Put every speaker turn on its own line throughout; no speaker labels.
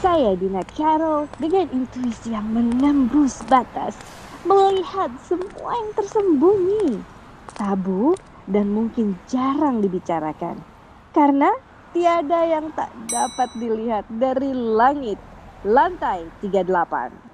Saya Dina Carol dengan intuisi yang menembus batas, melihat semua yang tersembunyi, tabu dan mungkin jarang dibicarakan. Karena tiada yang tak dapat dilihat dari langit, lantai 38.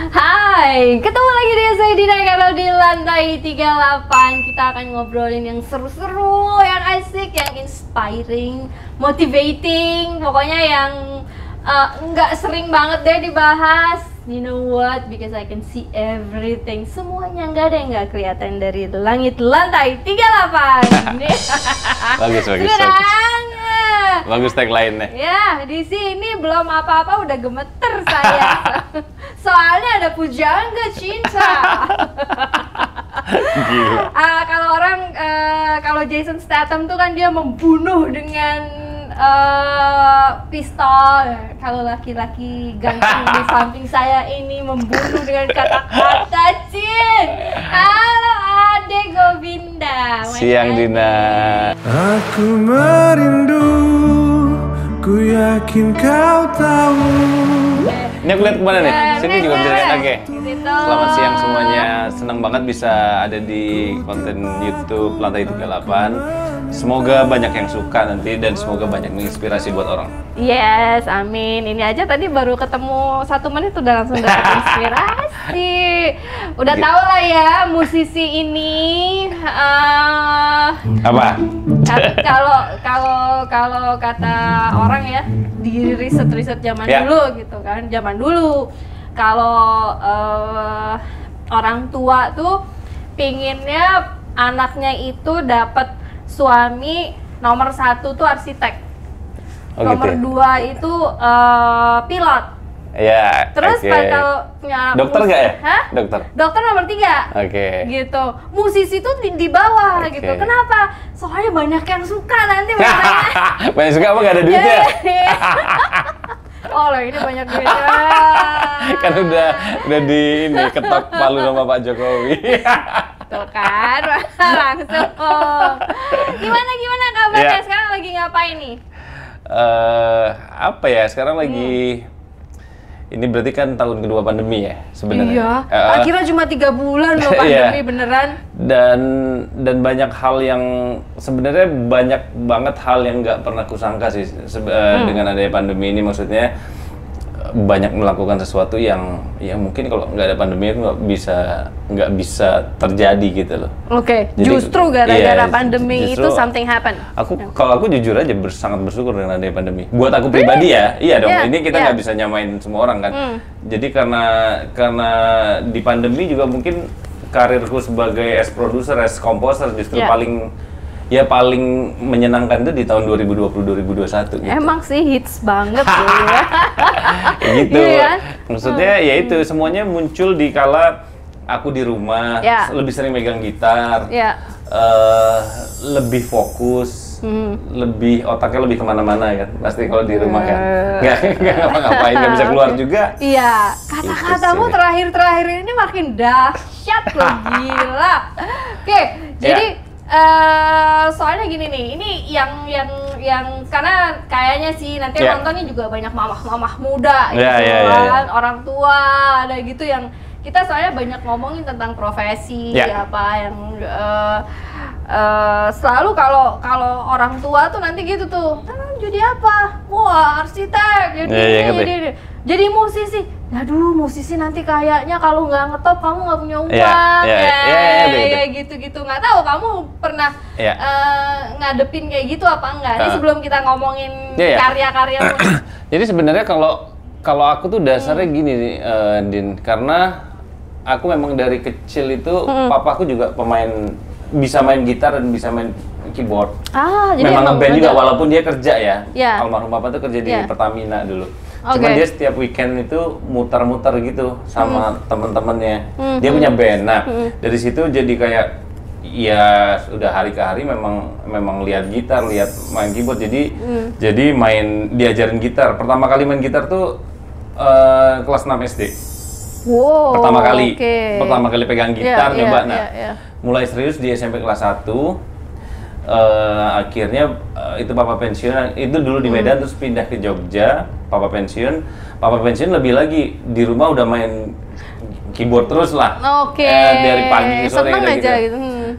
Hai, ketemu lagi dengan saya Dina Carol di lantai 38. Kita akan ngobrolin yang seru-seru, yang asik, yang inspiring, motivating. Pokoknya yang nggak sering banget deh dibahas. You know what? Because I can see everything. Semuanya nggak ada yang nggak kelihatan dari langit lantai 38.
Bagus. Bagus tagline-nya.
Ya, di sini belum apa-apa udah gemeter saya. Soalnya ada pujaan gak cinta.
Gila.
Kalau Jason Statham tuh kan dia membunuh dengan pistol. Kalau laki-laki ganteng di samping saya ini membunuh dengan kata-kata cin. Halo Ade Govinda.
Siang Dina.
Aku merindu, ku yakin kau tahu.
Ini aku lihat kemana nih? Sini juga bisa lihat lagi.
Gitu.
Selamat siang semuanya. Senang banget bisa ada di konten YouTube Lantai 38. Semoga banyak yang suka nanti dan semoga banyak menginspirasi buat orang.
Yes, amin. Ini aja tadi baru ketemu 1 menit udah langsung dapat inspirasi. Udah tau lah ya musisi ini.
Apa?
Kalau kata orang ya di riset zaman dulu gitu kan, zaman dulu kalau orang tua tuh pinginnya anaknya itu dapat suami nomor 1 tuh arsitek, nomor 2 itu pilot.
Ya.
Terus kalau punya
dokter nggak ya?
Hah? Dokter nomor 3.
Oke.
Gitu. Musisi tuh di bawah gitu. Kenapa? Soalnya banyak yang suka nanti makanya.
Banyak suka apa nggak ada duitnya?
Oh, ini banyak duitnya.
Kan udah di ini ketok palu sama Pak Jokowi.
Tuh kan, langsung. Gimana kabarnya?
Ya.
Sekarang lagi ngapain nih?
Apa ya? Sekarang lagi ini berarti kan tahun kedua pandemi ya sebenarnya.
Iya. Akhirnya cuma 3 bulan loh pandemi beneran.
Dan banyak hal yang sebenarnya banyak banget hal yang nggak pernah kusangka sih dengan adanya pandemi ini. Maksudnya banyak melakukan sesuatu yang ya mungkin kalau nggak ada pandemi itu nggak bisa terjadi gitu loh.
Oke.
Jadi,
Justru gara-gara
iya,
pandemi itu something happen.
Kalau aku jujur aja sangat bersyukur dengan adanya pandemi. Buat aku pribadi ya, iya dong. Ini kita nggak bisa nyamain semua orang kan. Jadi karena di pandemi juga mungkin karirku sebagai as producer, as composer justru paling menyenangkan tuh di tahun 2020-2021 gitu.
Emang sih hits banget tuh ya.
Gitu.
Iya.
Maksudnya ya itu semuanya muncul di kala aku di rumah, lebih sering megang gitar, lebih fokus, lebih otaknya lebih kemana-mana kan. Pasti kalau di rumah kan nggak ngapa-ngapain, nggak bisa keluar juga.
Iya, kata-katamu terakhir-terakhir ini makin dahsyat loh, gila. Oke, jadi soalnya gini nih, ini yang karena kayaknya sih nanti nontonnya juga banyak mamah-mamah muda gitu kan, orang tua ada gitu yang kita soalnya banyak ngomongin tentang profesi apa yang selalu kalau orang tua tuh nanti gitu tuh, jadi apa? Wah, arsitek, jadi musisi. Aduh, musisi nanti kayaknya kalau nggak ngetop kamu nggak punya uang, gitu-gitu. Nggak tahu kamu pernah ngadepin kayak gitu apa enggak? Ini sebelum kita ngomongin karya-karya musik.
Jadi sebenarnya kalau aku tuh dasarnya gini nih, Din, karena aku memang dari kecil itu papaku juga bisa main gitar dan bisa main keyboard.
Jadi
memang ngeband juga walaupun dia kerja ya. Almarhum papa tuh kerja di Pertamina dulu. Cuman dia setiap weekend itu muter-muter gitu sama temen-temennya. Dia punya band. Nah, dari situ jadi kayak ya sudah hari ke hari memang lihat gitar, lihat main keyboard. Jadi diajarin gitar. Pertama kali main gitar tuh kelas 6 SD.
Wow.
Pertama kali pegang gitar nyoba. Mulai serius di SMP kelas 1. Akhirnya itu papa pensiun. Itu dulu di Medan terus pindah ke Jogja. Papa pensiun lebih lagi di rumah udah main keyboard terus lah. Dari pagi ke sore gitu.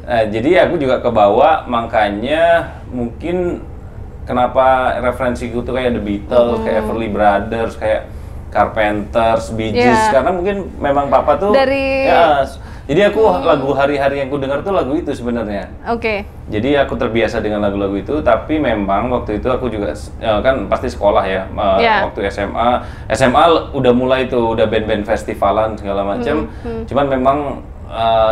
Jadi aku juga kebawa, makanya mungkin kenapa referensiku tuh kayak The Beatles, kayak Everly Brothers, kayak Carpenters, Bee Gees, karena mungkin memang papa tuh jadi aku lagu hari-hari yang aku dengar tuh lagu itu sebenarnya. Jadi aku terbiasa dengan lagu-lagu itu, tapi memang waktu itu aku juga kan pasti sekolah ya. Waktu SMA udah mulai tuh, udah band-band festivalan segala macam. Cuman memang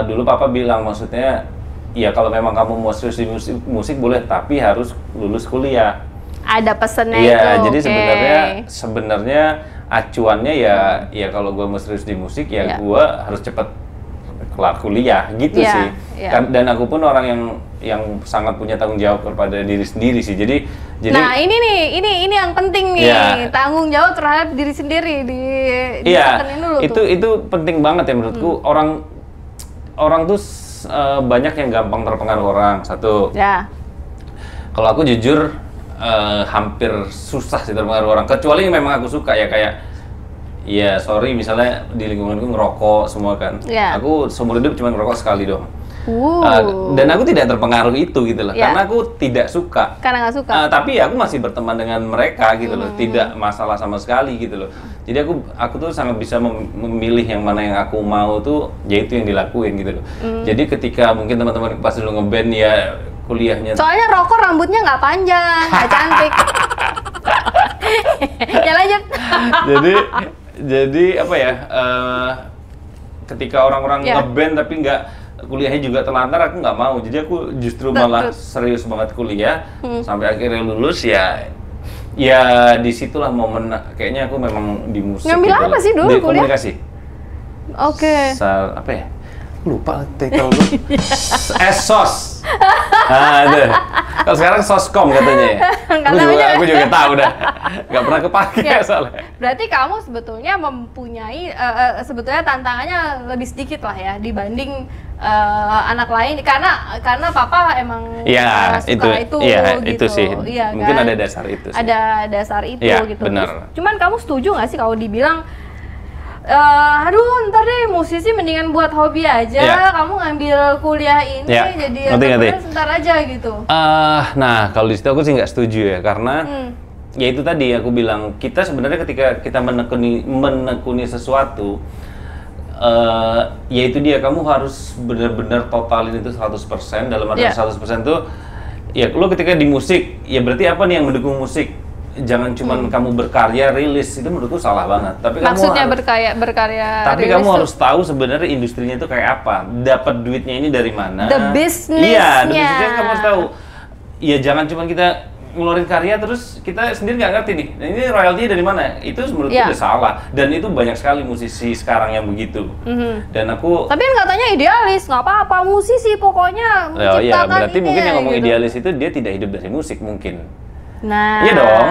dulu papa bilang, maksudnya ya kalau memang kamu mau serius di musik boleh, tapi harus lulus kuliah.
Ada pesannya
itu.
Iya,
jadi sebenarnya acuannya ya kalau gue mau serius di musik ya gue harus cepet kelar kuliah gitu sih. Dan aku pun orang yang sangat punya tanggung jawab kepada diri sendiri sih. Jadi
nah ini yang penting nih, tanggung jawab terhadap diri sendiri dulu
itu penting banget ya menurutku. Orang tuh banyak yang gampang terpengaruh orang. Satu. Kalau aku jujur hampir susah sih terpengaruh orang, kecuali memang aku suka ya, kayak sorry misalnya di lingkunganku ngerokok semua kan. Aku seumur hidup cuma ngerokok sekali dong. Dan aku tidak terpengaruh itu gitu loh, karena aku tidak suka.
Karena nggak suka.
Tapi aku masih berteman dengan mereka gitu loh, tidak masalah sama sekali gitu loh. Jadi aku tuh sangat bisa memilih yang mana yang aku mau tuh, yaitu yang dilakuin gitu loh. Jadi ketika mungkin teman-teman pas dulu ngeband ya kuliahnya.
Soalnya rokok rambutnya nggak panjang, nggak cantik. Ya lanjut. jadi apa ya? Ketika orang-orang ngeband tapi nggak kuliahnya juga terlantar, aku nggak mau. Jadi aku justru malah serius banget kuliah sampai akhirnya lulus ya. Ya disitulah momen kayaknya aku memang di musik. Ngambil
gitu
apa sih dulu kuliah?
Komunikasi. Apa ya? Lupa titel lu. SOS. Aduh. Kalau sekarang Soskom katanya ya. Aku juga tahu dah. Nggak pernah kepake soalnya.
Berarti kamu sebetulnya mempunyai sebetulnya tantangannya lebih sedikit lah ya dibanding anak lain, karena papa emang suka itu gitu.
Itu sih. Mungkin
kan?
ada dasar itu sih.
Ada dasar itu gitu.
Benar.
Cuman kamu setuju nggak sih kalau dibilang aduh ntar deh musisi mendingan buat hobi aja, kamu ngambil kuliah ini jadi sebentar aja gitu.
Nah kalau di situ aku sih nggak setuju ya, karena ya itu tadi aku bilang, kita sebenarnya ketika kita menekuni sesuatu, ya itu dia, kamu harus benar-benar totalin itu 100%. Dalam arti 100% tuh ya lo ketika di musik ya berarti apa nih yang mendukung musik. Jangan cuma kamu berkarya rilis, itu menurutku salah banget. Tapi
maksudnya
kamu
berkarya
tapi kamu harus tahu sebenarnya industrinya itu kayak apa, dapat duitnya ini dari mana.
The business-nya.
Iya, the business-nya kamu harus tahu. Ya jangan cuma kita ngeluarin karya terus kita sendiri nggak ngerti nih. Nah, ini royalty dari mana? Itu menurutku udah salah. Dan itu banyak sekali musisi sekarang yang begitu. Dan aku.
Tapi kan katanya idealis, nggak apa-apa musisi pokoknya menciptakan
berarti
ini,
mungkin yang ngomong
gitu.
Idealis itu dia tidak hidup dari musik mungkin.
Nah,
iya dong.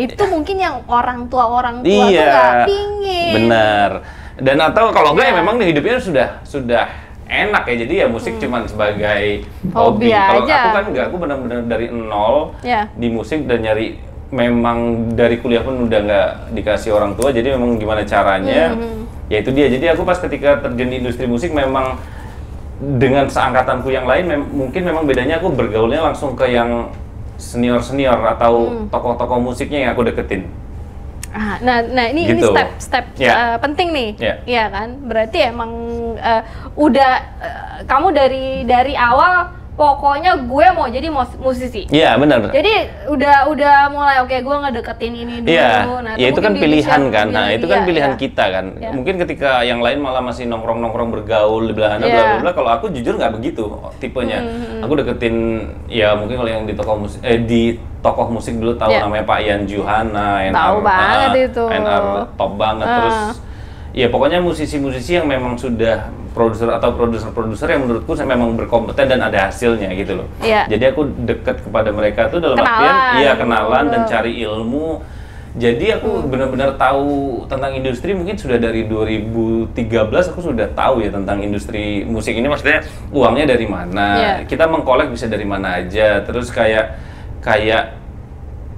Itu mungkin yang orang tua tuh nggak pingin.
Bener. Dan atau kalau enggak ya memang nih hidupnya sudah enak ya, jadi ya musik cuman sebagai hobi. Kalau aku kan enggak, aku benar-benar dari nol di musik dan nyari, memang dari kuliah pun udah nggak dikasih orang tua, jadi memang gimana caranya. Ya itu dia. Jadi aku pas ketika terjun di industri musik memang dengan seangkatanku yang lain mungkin memang bedanya aku bergaulnya langsung ke yang senior atau tokoh-tokoh musiknya yang aku deketin.
Nah ini
gitu.
ini step penting nih, ya kan? Berarti emang kamu dari awal pokoknya gue mau jadi musisi.
Iya benar.
Jadi udah mulai gue ngedeketin ini dulu.
Nah, ya itu kan pilihan kan. Nah itu kan pilihan kita kan. Mungkin ketika yang lain malah masih nongkrong bergaul di belakang bla bla. Kalau aku jujur nggak begitu tipenya. Aku deketin ya mungkin kalau yang di tokoh musik dulu tahu namanya Pak Ian Juhana,
tahu banget itu.
NR top banget. Terus Ya pokoknya musisi-musisi yang memang sudah produser atau produser-produser yang menurutku memang berkompeten dan ada hasilnya gitu loh.
Iya.
Jadi aku dekat kepada mereka tuh dalam
Kenalan.
artian iya kenalan dan cari ilmu. Jadi aku benar-benar tahu tentang industri mungkin sudah dari 2013 aku sudah tahu ya tentang industri musik ini, maksudnya uangnya dari mana, kita mengkolek bisa dari mana aja, terus kayak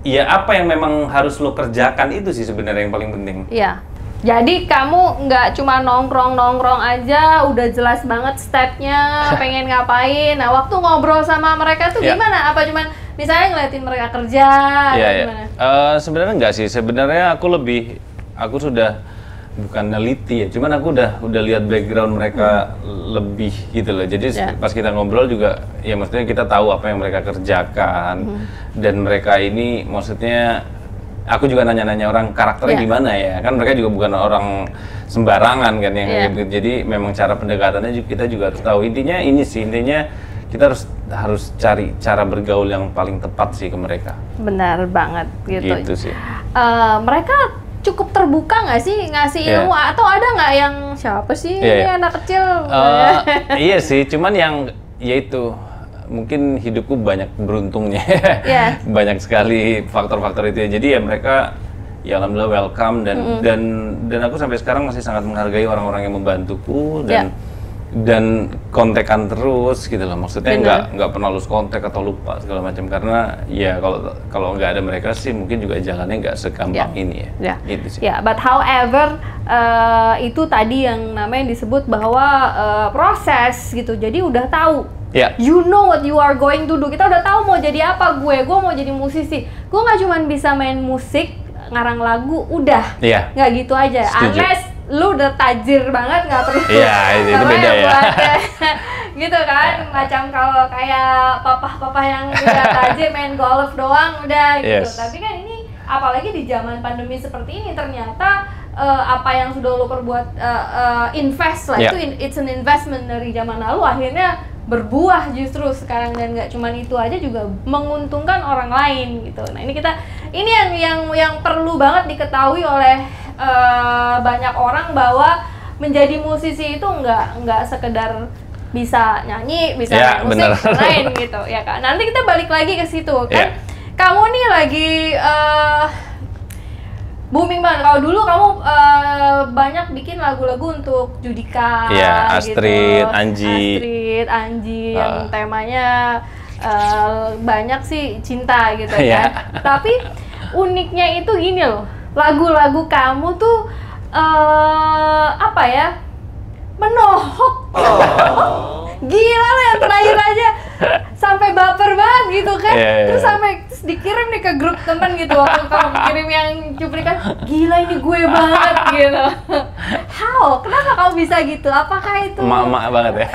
ya apa yang memang harus lo kerjakan itu sih sebenarnya yang paling penting.
Iya. Jadi kamu nggak cuma nongkrong aja, udah jelas banget stepnya, pengen ngapain. Nah waktu ngobrol sama mereka tuh gimana? Apa cuman misalnya ngeliatin mereka kerja? Gimana?
Sebenarnya enggak sih. Sebenarnya aku sudah bukan neliti ya. Cuman aku udah lihat background mereka lebih gitu loh. Jadi pas kita ngobrol juga, ya maksudnya kita tahu apa yang mereka kerjakan dan mereka ini maksudnya. Aku juga nanya-nanya orang karakternya gimana ya, kan mereka juga bukan orang sembarangan kan yang gitu. Jadi memang cara pendekatannya kita juga harus tahu. Intinya kita harus cari cara bergaul yang paling tepat sih ke mereka.
Benar banget gitu.
Gitu sih.
Mereka cukup terbuka nggak sih ngasih ilmu atau ada nggak yang siapa sih ini anak kecil?
Iya sih, cuman yang yaitu mungkin hidupku banyak beruntungnya, banyak sekali faktor-faktor itu ya. Jadi ya mereka ya alhamdulillah welcome dan aku sampai sekarang masih sangat menghargai orang-orang yang membantuku dan kontekan terus gitu loh. Maksudnya nggak pernah lose kontak atau lupa segala macam, karena ya kalau nggak ada mereka sih mungkin juga jalannya nggak segampang ini ya. Itu sih.
But however itu tadi yang namanya disebut bahwa proses gitu. Jadi udah tahu. You know what you are going to do. Kita udah tahu mau jadi apa gue mau jadi musisi. Gue nggak cuma bisa main musik, ngarang lagu, udah. Nggak gitu aja.
Setuju.
Unless lu udah tajir banget, nggak perlu.
Itu beda ya.
Gitu kan. Macam kalau kayak papa yang udah tajir main golf doang udah gitu. Tapi kan ini apalagi di zaman pandemi seperti ini ternyata apa yang sudah lo perbuat invest lah itu it's an investment dari zaman lalu akhirnya berbuah justru sekarang, dan nggak cuma itu aja juga menguntungkan orang lain gitu. Nah ini yang perlu banget diketahui oleh banyak orang bahwa menjadi musisi itu nggak sekedar bisa nyanyi, bisa main musik lain gitu ya kan. Nanti kita balik lagi ke situ kan. Kamu nih lagi booming banget. Kalau dulu kamu banyak bikin lagu-lagu untuk Judika,
Astrid,
gitu. Anji yang temanya banyak sih cinta gitu kan. Tapi uniknya itu gini loh, lagu-lagu kamu tuh apa ya, menohok. Gila loh, yang terakhir aja sampai baper banget gitu kan. Terus dikirim nih ke grup teman gitu, waktu kamu kirim yang cuplikan, gila ini gue banget gitu. How? Kenapa kamu bisa gitu? Apakah itu
emak-emak banget ya?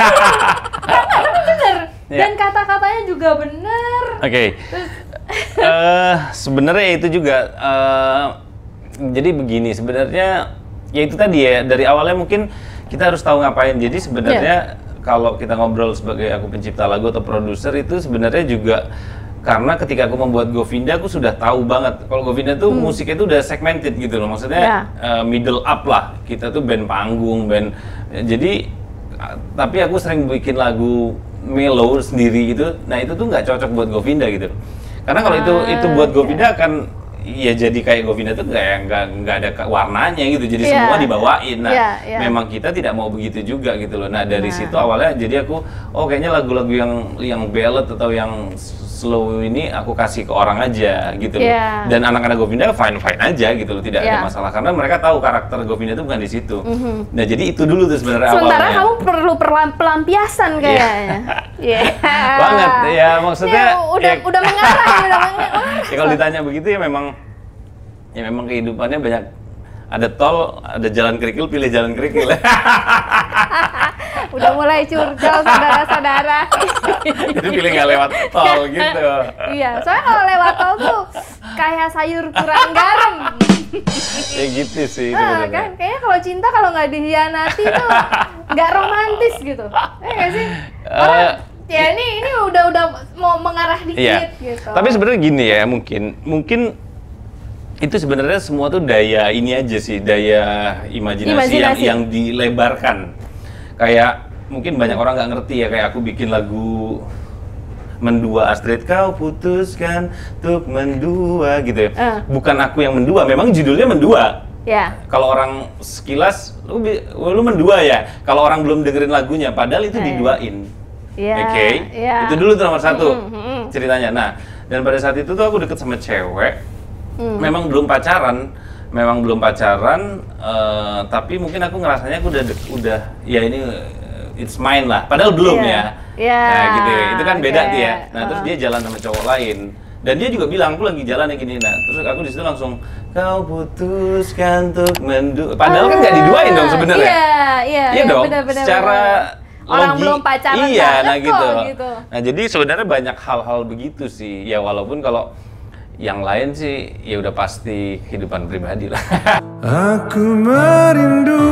Tapi bener. Dan kata-katanya juga bener.
Sebenarnya itu juga jadi begini, sebenarnya ya itu tadi ya, dari awalnya mungkin kita harus tahu ngapain. Jadi sebenarnya kalau kita ngobrol sebagai aku pencipta lagu atau produser itu sebenarnya juga karena ketika aku membuat Govinda aku sudah tahu banget kalau Govinda tuh musiknya tuh udah segmented gitu loh, maksudnya middle up lah, kita tuh band panggung, band jadi tapi aku sering bikin lagu mellow sendiri gitu. Nah itu tuh nggak cocok buat Govinda gitu, karena kalau itu buat Govinda akan ya jadi kayak Govinda tuh nggak ada warnanya gitu, jadi semua dibawain. Nah memang kita tidak mau begitu juga gitu loh. Nah dari situ awalnya jadi aku kayaknya lagu-lagu yang ballad atau yang slow ini aku kasih ke orang aja gitu loh. Dan anak-anak Govinda fine aja gitu loh, tidak ada masalah karena mereka tahu karakter Govinda itu bukan di situ. Nah jadi itu dulu tuh sebenarnya awalnya.
Sementara kamu perlu pelampiasan kayaknya.
Banget ya, maksudnya
udah mengarah.
Ya kalau ditanya begitu ya memang kehidupannya banyak, ada tol, ada jalan kerikil, pilih jalan kerikil.
Udah mulai curcol saudara-saudara.
Jadi pilih nggak lewat tol gitu.
Iya, soalnya kalau lewat tol tuh kayak sayur kurang garam.
Ya gitu sih.
Kan kayaknya kalau cinta kalau nggak dihianati tuh nggak romantis gitu. Nggak sih? Ya ini udah mau mengarah dikit gitu.
Tapi sebenarnya gini ya, mungkin Itu sebenarnya semua tuh daya ini aja sih, daya imajinasi. Yang dilebarkan. Kayak mungkin banyak orang nggak ngerti ya, kayak aku bikin lagu mendua Astrid, kau putuskan untuk mendua gitu ya. Bukan aku yang mendua, memang judulnya mendua.
Ya.
Kalau orang sekilas, lu mendua ya. Kalau orang belum dengerin lagunya, padahal itu diduain. Oke, itu dulu tuh nomor satu ceritanya. Nah, dan pada saat itu tuh aku deket sama cewek. Memang belum pacaran, tapi mungkin aku ngerasanya aku udah ya ini it's mine lah, padahal belum ya. Nah gitu, itu kan beda tuh ya. Nah terus dia jalan sama cowok lain, dan dia juga bilang aku lagi jalan kayak gini. Nah terus aku di situ langsung kau putuskan untuk padahal kan nggak diduain dong sebenarnya. Iya dong.
Bener,
secara
orang belum pacaran
nah
gitu.
Nah jadi sebenarnya banyak hal-hal begitu sih. Ya walaupun kalau yang lain sih ya udah pasti kehidupan pribadi lah.
Aku merindu